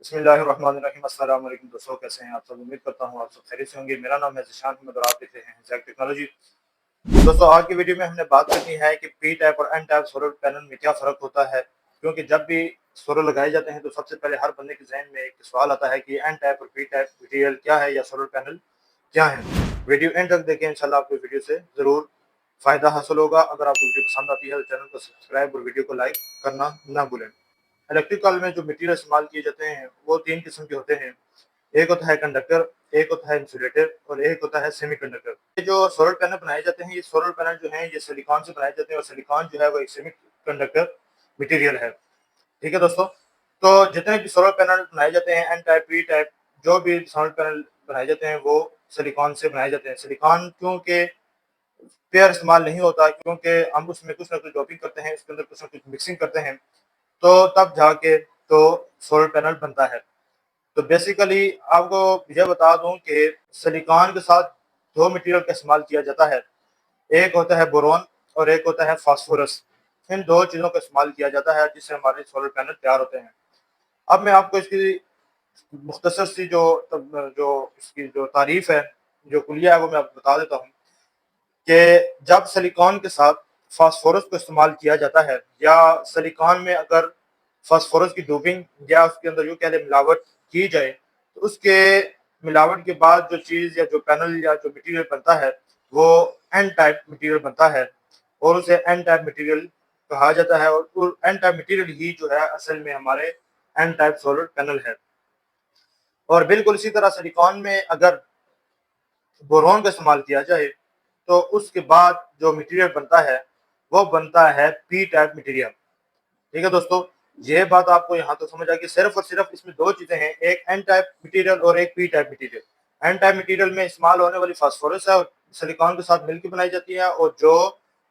بسم اللہ الرحمن الرحیم۔ السلام علیکم دوستوں، کیسے ہیں آپ سب؟ امید کرتا ہوں آپ سب خیریت سے ہوں گے۔ میرا نام ہے ذیشان احمد اور آپ دیکھ رہے ہیں زیک ٹیکنالوجی۔ دوستوں، آج کی ویڈیو میں ہم نے بات کرنی ہے کہ پی ٹائپ اور این ٹائپ سولر پینل میں کیا فرق ہوتا ہے، کیونکہ جب بھی سولر لگائے جاتے ہیں تو سب سے پہلے ہر بندے کے ذہن میں ایک سوال آتا ہے کہ این ٹائپ اور پی ٹائپ مٹیریل کیا ہے یا سولر پینل کیا ہے۔ ویڈیو اینڈ تک دیکھیں، انشاءاللہ آپ کو ویڈیو سے ضرور فائدہ حاصل ہوگا۔ اگر آپ کو ویڈیو پسند آتی ہے تو چینل کو سبسکرائب اور ویڈیو کو لائک کرنا نہ بھولیں۔ الیکٹریکل میں جو مٹیریل استعمال کیے جاتے ہیں وہ تین قسم کے ہوتے ہیں۔ ایک ہوتا ہے کنڈکٹر، ایک ہوتا ہے انسولیٹر اور ایک ہوتا ہے سیمی کنڈکٹر۔ یہ جو سولر پینل بنائے جاتے ہیں، یہ سولر پینل جو ہیں یہ سلیکان سے بنائے جاتے ہیں، اور سلیکان جو ہے وہ ایک سیمی کنڈکٹر مٹیریل ہے۔ ٹھیک ہے دوستوں، تو جتنے بھی سولر پینل بنائے جاتے ہیں، این ٹائپ، پی ٹائپ، جو بھی سولر پینل بنائے جاتے ہیں وہ سلیکان سے بنائے جاتے ہیں۔ سلیکان کیونکہ پیئر استعمال نہیں ہوتا، کیونکہ ہم اس میں کچھ نہ کچھ ڈوپنگ کرتے ہیں، اس کے اندر کچھ نہ کچھ مکسنگ کرتے ہیں، تو تب جا کے تو سولر پینل بنتا ہے۔ تو بیسیکلی آپ کو یہ بتا دوں کہ سلیکان کے ساتھ دو مٹیریل کا استعمال کیا جاتا ہے، ایک ہوتا ہے بورون اور ایک ہوتا ہے فاسفورس۔ ان دو چیزوں کا استعمال کیا جاتا ہے جس سے ہمارے سولر پینل تیار ہوتے ہیں۔ اب میں آپ کو اس کی مختصر سی جو اس کی جو تعریف ہے، جو کلیہ ہے، وہ میں آپ کو بتا دیتا ہوں کہ جب سلیکان کے ساتھ فاسفورس کو استعمال کیا جاتا ہے، یا سلیکان میں اگر فاسفورس کی ڈوبنگ یا اس کے اندر یوں کہہ لیں ملاوٹ کی جائے، تو اس کے ملاوٹ کے بعد جو چیز یا جو پینل یا جو مٹیریل بنتا ہے وہ این ٹائپ مٹیریل بنتا ہے، اور اسے این ٹائپ مٹیریل کہا جاتا ہے، اور این ٹائپ مٹیریل ہی جو ہے اصل میں ہمارے این ٹائپ سولر پینل ہے۔ اور بالکل اسی طرح سلیکان میں اگر بورون کا استعمال کیا جائے تو اس کے بعد جو مٹیریل بنتا ہے وہ بنتا ہے پی ٹائپ مٹیریل۔ ٹھیک ہے دوستو، یہ بات آپ کو یہاں تو سمجھ آئے کہ صرف اور صرف اس میں دو چیزیں ہیں، ایک این ٹائپ مٹیریل اور ایک P type material. N type material میں استعمال ہونے والی فاسفورس ہے اور سلیکان کے ساتھ مل کے بنائی جاتی ہے، اور جو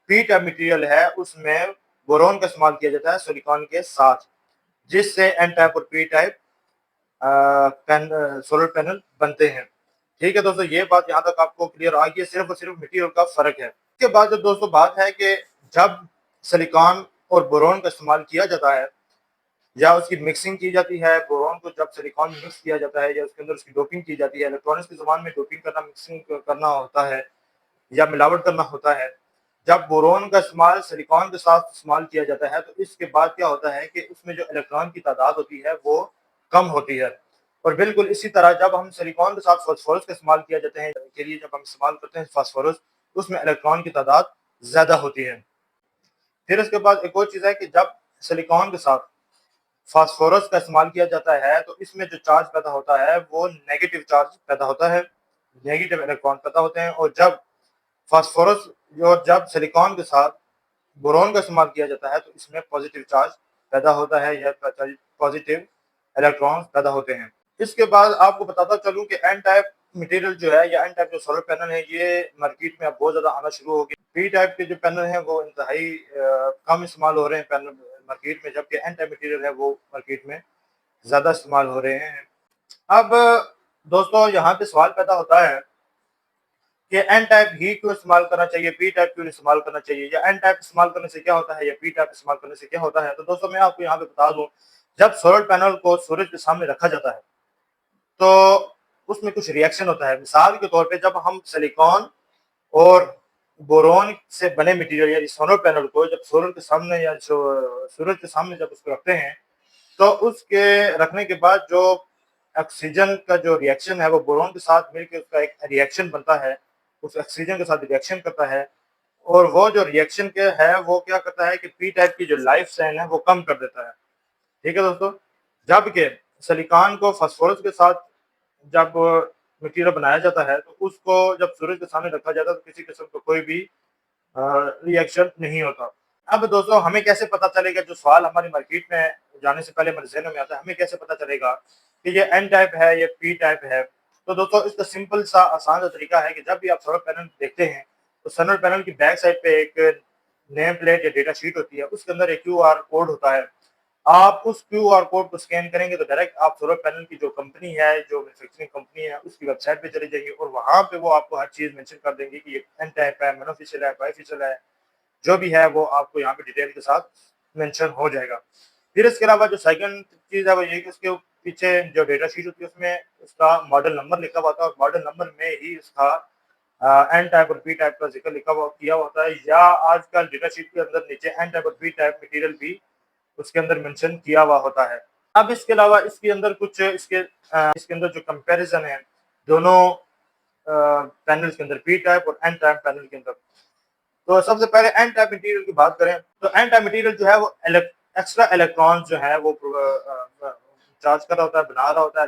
پی ٹائپ مٹیریل ہے اس میں بورون کا استعمال کیا جاتا ہے سلیکان کے ساتھ، جس سے این ٹائپ اور پی ٹائپ سولر پینل بنتے ہیں۔ ٹھیک ہے دوستو، یہ بات یہاں تک آپ کو کلیئر آ گئی ہے، صرف اور صرف مٹیریل کا فرق ہے۔ اس کے بعد جو دوستو بات ہے کہ جب سلیکان اور بورون کا استعمال کیا جاتا ہے یا اس کی مکسنگ کی جاتی ہے، بورون کو جب سلیکان میں مکس کیا جاتا ہے یا اس کے اندر اس کی ڈوپنگ کی جاتی ہے، الیکٹرانکس کی زبان میں ڈوپنگ کرنا، مکسنگ کرنا ہوتا ہے یا ملاوٹ کرنا ہوتا ہے، جب بورون کا استعمال سلیکان کے ساتھ استعمال کیا جاتا ہے تو اس کے بعد کیا ہوتا ہے کہ اس میں جو الیکٹران کی تعداد ہوتی ہے وہ کم ہوتی ہے۔ اور بالکل اسی طرح جب ہم سلیکان کے ساتھ فاسفورس کا استعمال کیا جاتے ہیں کے لیے، جب ہم استعمال کرتے ہیں فاسفورس، اس میں الیکٹران کی تعداد زیادہ ہوتی ہے۔ پھر اس کے بعد ایک اور چیز ہے کہ جب سلیکان کے ساتھ فاسفورس کا استعمال کیا جاتا ہے تو اس میں جو چارج پیدا ہوتا ہے وہ نیگیٹو چارج پیدا ہوتا ہے، نیگیٹو الیکٹران پیدا ہوتے ہیں، اور جب فاسفورس جب سلیکان کے ساتھ بورون کا استعمال کیا جاتا ہے تو اس میں پازیٹیو چارج پیدا ہوتا ہے یا پازیٹیو الیکٹران پیدا ہوتے ہیں۔ اس کے بعد آپ کو بتاتا چلوں کہ این ٹائپ مٹیریل جو ہے یا این ٹائپ جو سولر پینل ہے یہ مارکیٹ میں اب بہت زیادہ آنا شروع ہو گیا۔ پی ٹائپ کے جو پینل ہیں وہ انتہائی کم استعمال ہو رہے ہیں پینل مارکیٹ میں، جبکہ این ٹائپ مٹیریل ہے وہ مارکیٹ میں زیادہ استعمال ہو رہے ہیں۔ اب دوستو یہاں پہ سوال پیدا ہوتا ہے کہ این ٹائپ ہی کیوں استعمال کرنا چاہیے، پی ٹائپ کیوں استعمال کرنا چاہیے، یا این ٹائپ استعمال کرنے سے کیا ہوتا ہے یا پی ٹائپ استعمال کرنے سے کیا ہوتا ہے۔ تو دوستو میں آپ کو یہاں پہ بتا دوں، جب سولر پینل کو سورج کے سامنے رکھا جاتا ہے تو اس میں کچھ ریئیکشن ہوتا ہے۔ مثال کے طور پہ جب ہم سلیکان اور بورون سے بنے مٹیریل یا سولر پینل کو جب سورج کے سامنے یا سورج کے سامنے جب اس کو رکھتے ہیں تو اس کے رکھنے کے بعد جو آکسیجن کا جو ریئیکشن ہے وہ بورون کے ساتھ مل کے اس کا ایک ریئیکشن بنتا ہے، اس آکسیجن کے ساتھ ریئیکشن کرتا ہے، اور وہ جو ریئیکشن کے ہے وہ کیا کرتا ہے کہ پی ٹائپ کی جو لائف سائن ہے وہ کم کر دیتا ہے۔ ٹھیک ہے دوستو، جبکہ سلیکان کو فاسفورس کے ساتھ جب مٹیریل بنایا جاتا ہے تو اس کو جب سورج کے سامنے رکھا جاتا ہے تو کسی قسم کا کوئی بھی ریئیکشن نہیں ہوتا۔ اب دوستو ہمیں کیسے پتا چلے گا، جو سوال ہماری مارکیٹ میں جانے سے پہلے ہمارے ذہن میں آتا ہے، ہمیں کیسے پتا چلے گا کہ یہ این ٹائپ ہے یا پی ٹائپ ہے؟ تو دوستو اس کا سمپل سا آسان سا طریقہ ہے کہ جب بھی آپ سولر پینل دیکھتے ہیں تو سولر پینل کی بیک سائڈ پہ ایک نیم پلیٹ یا ڈیٹا شیٹ ہوتی ہے، اس کے اندر ایک کیو آر کوڈ ہوتا ہے۔ آپ اس کیو آر کوڈ کو اسکین کریں گے تو ڈائریکٹ آپ سولر پینل کی جو کمپنی ہے، جو مینوفیکچرنگ کمپنی ہے، اس کی ویب سائٹ پہ چلے جائیں گے، اور وہاں پہ وہ آپ کو ہر چیز مینشن کر دیں گے کہ یہ این ٹائپ ہے، مونوفیشل ہے، بائی فیشل ہے، جو بھی ہے وہ آپ کو یہاں پہ ڈیٹیل کے ساتھ مینشن ہو جائے گا۔ پھر اس کے علاوہ جو سیکنڈ چیز ہے وہ یہ کہ اس کے پیچھے جو ڈیٹا شیٹ ہوتی ہے اس میں اس کا ماڈل نمبر لکھا ہوا ہوتا ہے، اور ماڈل نمبر میں ہی اس کا این ٹائپ اور پی ٹائپ کا ذکر لکھا ہوا کیا ہوتا ہے، یا آج کل ڈیٹا شیٹ کے اندر نیچے این ٹائپ اور پی ٹائپ مٹیریل بھی اس کے اندر مینشن کیا ہوا ہوتا ہے۔ اب اس کے علاوہ اس کے اندر کچھ اس کے اندر جو کمپیریزن ہے دونوں پینل کے اندر، پی ٹائپ اور این ٹائپ پینل کے اندر، تو سب سے پہلے این ٹائپ مٹیریل کی بات کریں تو این ٹائپ مٹیریل جو ہے وہ ایکسٹرا الیکٹران جو ہے وہ چارج کر رہا ہوتا ہے، بنا رہا ہوتا ہے،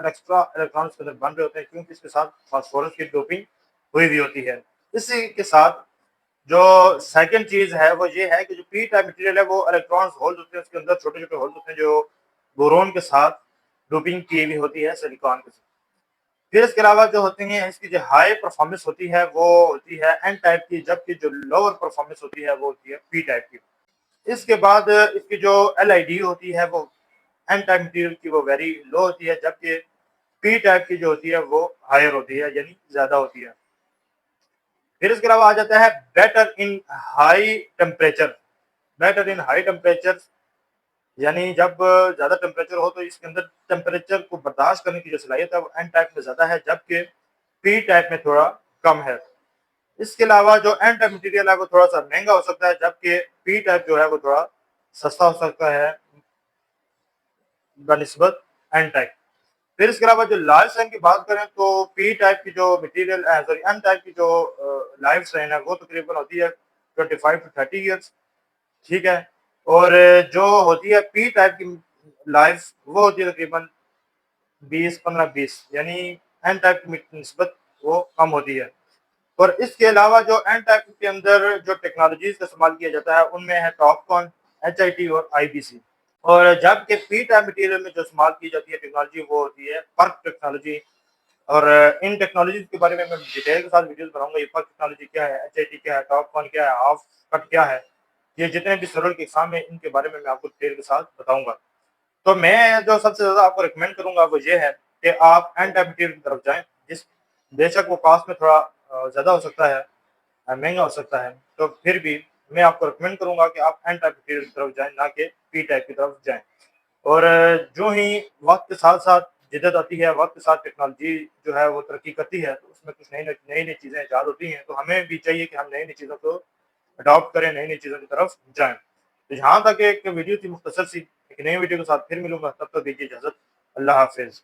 ایکسٹرا الیکٹران کے اندر بن رہے ہوتے ہیں کیونکہ اس کے ساتھ فاسفورس کی ڈوپنگ ہوئی ہوئی ہوتی ہے۔ اسی کے ساتھ جو سیکنڈ چیز ہے وہ یہ ہے کہ جو پی ٹائپ مٹیریل ہے وہ الیکٹرانز ہولز ہوتے ہیں، اس کے اندر چھوٹے چھوٹے ہولز ہوتے ہیں جو بورون کے ساتھ ڈوپنگ کی ہوئی ہوتی ہے سلیکان کے ساتھ۔ پھر اس کے علاوہ جو ہوتے ہیں اس کی جو ہائی پرفارمنس ہوتی ہے وہ ہوتی ہے این ٹائپ کی، جبکہ جو لوور پرفارمنس ہوتی ہے وہ ہوتی ہے پی ٹائپ کی۔ اس کے بعد اس کی جو ایل آئی ڈی ہوتی ہے وہ این ٹائپ مٹیریل کی وہ ویری لو ہوتی ہے، جبکہ پی ٹائپ کی جو ہوتی ہے وہ ہائر ہوتی ہے، یعنی زیادہ ہوتی ہے۔ پھر اس کے علاوہ آ جاتا ہے better in high temperature. Better in high temperature یعنی جب زیادہ ٹیمپریچر ہو تو اس کے اندر ٹیمپریچر کو برداشت کرنے کی جو صلاحیت ہے وہ این ٹائپ میں زیادہ ہے، جبکہ پی ٹائپ میں تھوڑا کم ہے۔ اس کے علاوہ جو این ٹائپ مٹیریل ہے وہ تھوڑا سا مہنگا ہو سکتا ہے، جبکہ پی ٹائپ جو ہے وہ تھوڑا سستا ہو سکتا ہے بنسبت این ٹائپ۔ پھر اس کے علاوہ جو لائف ٹائم کی بات کریں تو پی ٹائپ کی جو مٹیریل سوری این ٹائپ کی جو لائف ٹائم ہے وہ تقریباً ہوتی ہے 25 to 30 ایئرس، ٹھیک ہے، اور جو ہوتی ہے پی ٹائپ کی لائف وہ ہوتی ہے تقریباً 15-20، یعنی این ٹائپ کی نسبت وہ کم ہوتی ہے۔ اور اس کے علاوہ جو این ٹائپ کے اندر جو ٹیکنالوجیز کا استعمال کیا جاتا ہے ان میں ہے ٹاپ کون، ایچ آئی ٹی اور آئی بی سی، اور جبکہ پی ٹائپ مٹیریل میں جو استعمال کی جاتی ہے ٹیکنالوجی وہ ہوتی ہے پرک ٹیکنالوجی، اور ان ٹیکنالوجیز کے بارے میں ڈیٹیل کے ساتھ ویڈیوز بناؤں گا۔ یہ پرک ٹیکنالوجی کیا ہے، ایچ آئی ٹی کیا ہے، ٹاپ کون کیا ہے، ہاف کٹ کیا ہے، یہ جتنے بھی سرور کے اقسام ہیں ان کے بارے میں آپ کو ڈیٹیل کے ساتھ بتاؤں گا۔ تو میں جو سب سے زیادہ آپ کو ریکمینڈ کروں گا وہ یہ ہے کہ آپ این ٹائپ مٹیریل کی طرف جائیں، جس بے شک وہ کاسٹ میں تھوڑا زیادہ ہو سکتا ہے، مہنگا ہو سکتا ہے، تو پھر بھی میں آپ کو ریکمینڈ کروں گا کہ آپ این ٹائپ مٹیریل کی طرف جائیں نہ کہ پی ٹائپ کی طرف جائیں۔ اور جو ہی وقت کے ساتھ ساتھ جدت آتی ہے، وقت کے ساتھ ٹیکنالوجی جو ہے وہ ترقی کرتی ہے تو اس میں کچھ نئی چیزیں ایجاد ہوتی ہیں، تو ہمیں بھی چاہیے کہ ہم نئی چیزوں کو اڈاپٹ کریں، نئی چیزوں کی طرف جائیں۔ تو یہاں تک ایک ویڈیو تھی مختصر سی، ایک نئی ویڈیو کے ساتھ پھر ملوں گا، تب تک دیجیے اجازت، اللہ حافظ۔